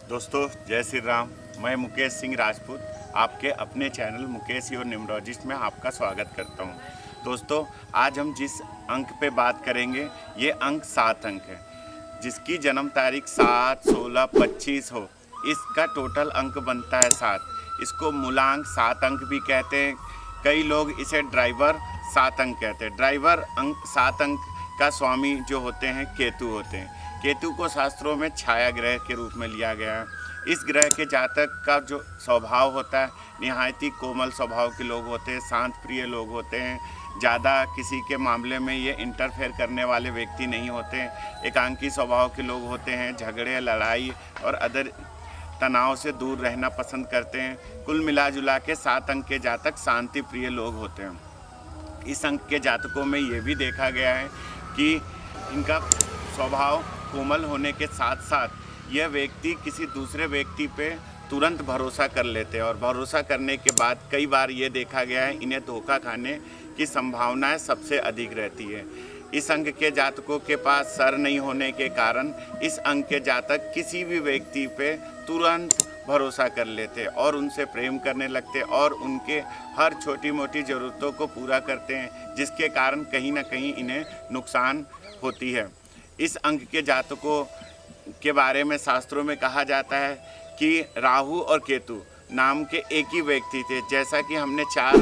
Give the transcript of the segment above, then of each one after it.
दोस्तों जय श्री राम। मैं मुकेश सिंह राजपूत आपके अपने चैनल मुकेश और न्यूमरोलॉजिस्ट में आपका स्वागत करता हूं। दोस्तों आज हम जिस अंक पे बात करेंगे ये अंक 7 अंक है, जिसकी जन्म तारीख 7, 16, 25 हो। इसका टोटल अंक बनता है 7। इसको मूलांक 7 अंक भी कहते हैं। कई लोग इसे ड्राइवर 7 अंक कहते हैं। ड्राइवर अंक 7 अंक का स्वामी जो होते हैं केतु होते हैं। केतु को शास्त्रों में छाया ग्रह के रूप में लिया गया है। इस ग्रह के जातक का जो स्वभाव होता है निहायत ही कोमल स्वभाव के लोग होते हैं, शांत प्रिय लोग होते हैं। ज़्यादा किसी के मामले में ये इंटरफेयर करने वाले व्यक्ति नहीं होते हैं। एकांकी स्वभाव के लोग होते हैं। झगड़े, लड़ाई और अदर तनाव से दूर रहना पसंद करते हैं। कुल मिला जुला के 7 अंक के जातक शांति प्रिय लोग होते हैं। इस अंक के जातकों में ये भी देखा गया है कि इनका स्वभाव कोमल होने के साथ साथ यह व्यक्ति किसी दूसरे व्यक्ति पे तुरंत भरोसा कर लेते हैं और भरोसा करने के बाद कई बार ये देखा गया है इन्हें धोखा खाने की संभावनाएं सबसे अधिक रहती है। इस अंक के जातकों के पास सर नहीं होने के कारण इस अंक के जातक किसी भी व्यक्ति पे तुरंत भरोसा कर लेते और उनसे प्रेम करने लगते और उनके हर छोटी मोटी ज़रूरतों को पूरा करते हैं, जिसके कारण कहीं ना कहीं इन्हें नुकसान होती है। इस अंक के जातकों के बारे में शास्त्रों में कहा जाता है कि राहु और केतु नाम के एक ही व्यक्ति थे। जैसा कि हमने 4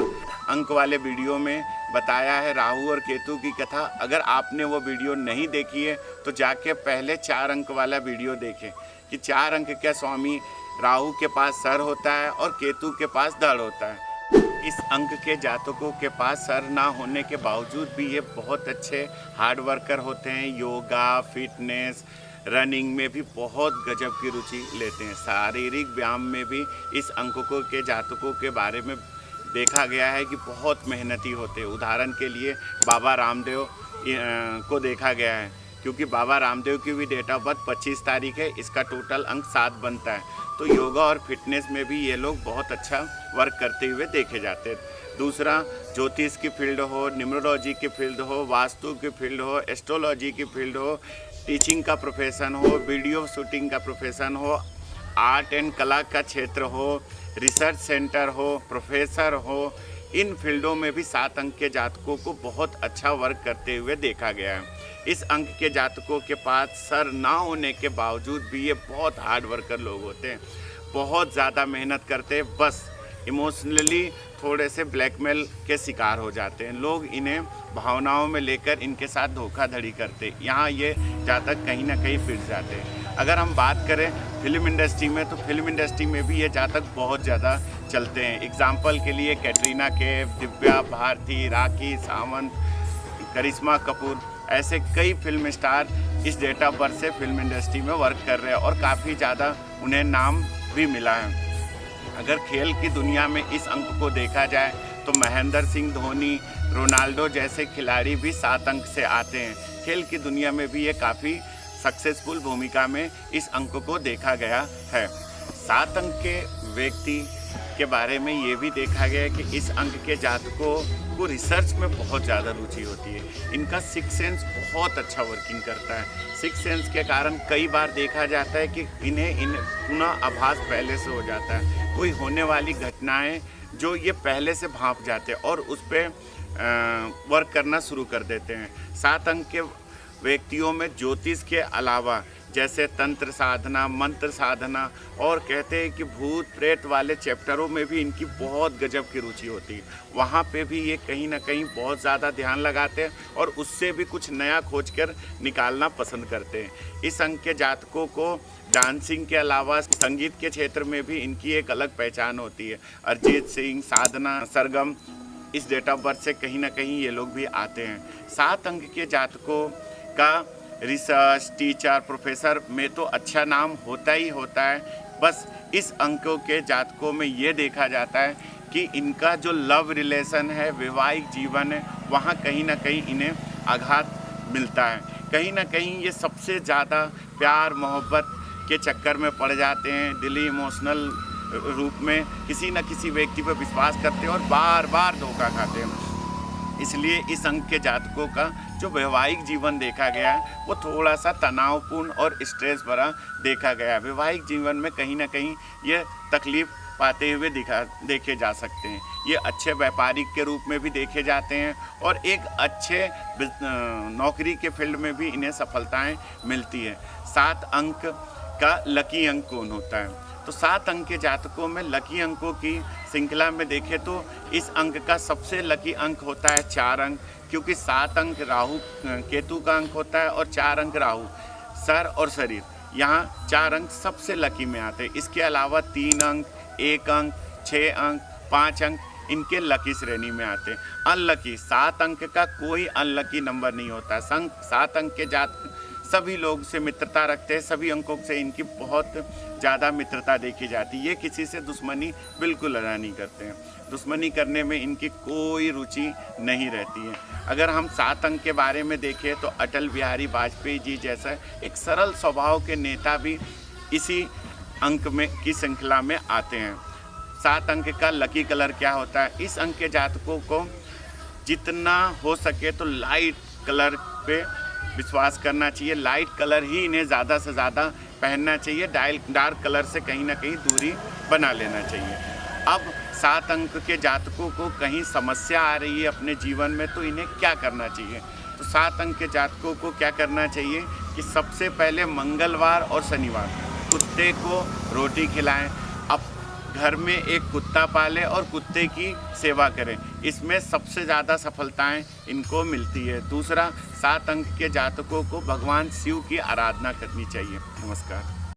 अंक वाले वीडियो में बताया है राहु और केतु की कथा। अगर आपने वो वीडियो नहीं देखी है तो जाके पहले 4 अंक वाला वीडियो देखें कि 4 अंक का स्वामी राहु के पास सर होता है और केतु के पास धड़ होता है। इस अंक के जातकों के पास सर ना होने के बावजूद भी ये बहुत अच्छे हार्ड वर्कर होते हैं। योगा, फिटनेस, रनिंग में भी बहुत गजब की रुचि लेते हैं। शारीरिक व्यायाम में भी इस अंकों के जातकों के बारे में देखा गया है कि बहुत मेहनती होते हैं। उदाहरण के लिए बाबा रामदेव को देखा गया है, क्योंकि बाबा रामदेव की भी डेट ऑफ बर्थ 25 तारीख है। इसका टोटल अंक 7 बनता है। तो योगा और फिटनेस में भी ये लोग बहुत अच्छा वर्क करते हुए देखे जाते हैं। दूसरा, ज्योतिष की फील्ड हो, न्यूमरोलॉजी की फील्ड हो, वास्तु की फील्ड हो, एस्ट्रोलॉजी की फील्ड हो, टीचिंग का प्रोफेशन हो, वीडियो शूटिंग का प्रोफेशन हो, आर्ट एंड कला का क्षेत्र हो, रिसर्च सेंटर हो, प्रोफेसर हो, इन फील्डों में भी 7 अंक के जातकों को बहुत अच्छा वर्क करते हुए देखा गया है। इस अंक के जातकों के पास सर ना होने के बावजूद भी ये बहुत हार्ड वर्कर लोग होते हैं। बहुत ज़्यादा मेहनत करते हैं, बस इमोशनली थोड़े से ब्लैकमेल के शिकार हो जाते हैं। लोग इन्हें भावनाओं में लेकर इनके साथ धोखाधड़ी करते, यहाँ ये जातक कहीं ना कहीं पिट जाते हैं। अगर हम बात करें फिल्म इंडस्ट्री में, तो फिल्म इंडस्ट्री में भी ये जातक बहुत ज़्यादा चलते हैं। एग्जाम्पल के लिए कैटरीना कैफ, दिव्या भारती, राखी सावंत, करिश्मा कपूर, ऐसे कई फिल्म स्टार इस डेट ऑफ बर्थ से फिल्म इंडस्ट्री में वर्क कर रहे हैं और काफ़ी ज़्यादा उन्हें नाम भी मिला है। अगर खेल की दुनिया में इस अंक को देखा जाए तो महेंद्र सिंह धोनी, रोनाल्डो जैसे खिलाड़ी भी 7 अंक से आते हैं। खेल की दुनिया में भी ये काफ़ी सक्सेसफुल भूमिका में इस अंक को देखा गया है। 7 अंक के व्यक्ति के बारे में ये भी देखा गया है कि इस अंक के जातकों को रिसर्च में बहुत ज़्यादा रुचि होती है। इनका 6 सेंस बहुत अच्छा वर्किंग करता है। 6 सेंस के कारण कई बार देखा जाता है कि इन्हें पुनः आभास पहले से हो जाता है। कोई होने वाली घटनाएं जो ये पहले से भांप जाते हैं और उस पर वर्क करना शुरू कर देते हैं। 7 अंक के व्यक्तियों में ज्योतिष के अलावा जैसे तंत्र साधना, मंत्र साधना और कहते हैं कि भूत प्रेत वाले चैप्टरों में भी इनकी बहुत गजब की रुचि होती है। वहाँ पे भी ये कहीं ना कहीं बहुत ज़्यादा ध्यान लगाते हैं और उससे भी कुछ नया खोज कर निकालना पसंद करते हैं। इस अंक के जातकों को डांसिंग के अलावा संगीत के क्षेत्र में भी इनकी एक अलग पहचान होती है। अरिजीत सिंह, साधना, सरगम इस डेट ऑफ बर्थ से कहीं ना कहीं ये लोग भी आते हैं। 7 अंक के जातकों का रिसर्च, टीचर, प्रोफेसर में तो अच्छा नाम होता ही होता है। बस इस अंकों के जातकों में ये देखा जाता है कि इनका जो लव रिलेशन है, वैवाहिक जीवन है, वहाँ कहीं ना कहीं इन्हें आघात मिलता है। कहीं ना कहीं ये सबसे ज़्यादा प्यार मोहब्बत के चक्कर में पड़ जाते हैं। दिली इमोशनल रूप में किसी न किसी व्यक्ति पर विश्वास करते हैं और बार बार धोखा खाते हैं। इसलिए इस अंक के जातकों का जो वैवाहिक जीवन देखा गया है वो थोड़ा सा तनावपूर्ण और स्ट्रेस भरा देखा गया है। वैवाहिक जीवन में कहीं ना कहीं ये तकलीफ पाते हुए देखे जा सकते हैं। ये अच्छे व्यापारिक के रूप में भी देखे जाते हैं और एक अच्छे नौकरी के फील्ड में भी इन्हें सफलताएं मिलती है। 7 अंक का लकी अंक कौन होता है? तो 7 अंक के जातकों में लकी अंकों की श्रृंखला में देखें तो इस अंक का सबसे लकी अंक होता है 4 अंक, क्योंकि 7 अंक राहु केतु का अंक होता है और 4 अंक राहु सर और शरीर, यहाँ 4 अंक सबसे लकी में आते हैं। इसके अलावा 3 अंक, 1 अंक, 6 अंक, 5 अंक इनके लकी श्रेणी में आते हैं। अनलकी 7 अंक का कोई अनलकी नंबर नहीं होता। 7 अंक के जातक सभी लोग से मित्रता रखते हैं, सभी अंकों से इनकी बहुत ज़्यादा मित्रता देखी जाती है। ये किसी से दुश्मनी बिल्कुल अदा नहीं करते हैं, दुश्मनी करने में इनकी कोई रुचि नहीं रहती है। अगर हम 7 अंक के बारे में देखें तो अटल बिहारी वाजपेयी जी जैसा एक सरल स्वभाव के नेता भी इसी अंक में की श्रृंखला में आते हैं। 7 अंक का लकी कलर क्या होता है? इस अंक के जातकों को जितना हो सके तो लाइट कलर पे विश्वास करना चाहिए। लाइट कलर ही इन्हें ज़्यादा से ज़्यादा पहनना चाहिए। डार्क कलर से कहीं ना कहीं दूरी बना लेना चाहिए। अब 7 अंक के जातकों को कहीं समस्या आ रही है अपने जीवन में तो इन्हें क्या करना चाहिए? तो 7 अंक के जातकों को क्या करना चाहिए कि सबसे पहले मंगलवार और शनिवार कुत्ते को रोटी खिलाएं। अब घर में एक कुत्ता पालें और कुत्ते की सेवा करें, इसमें सबसे ज़्यादा सफलताएं इनको मिलती है। दूसरा, 7 अंक के जातकों को भगवान शिव की आराधना करनी चाहिए। नमस्कार।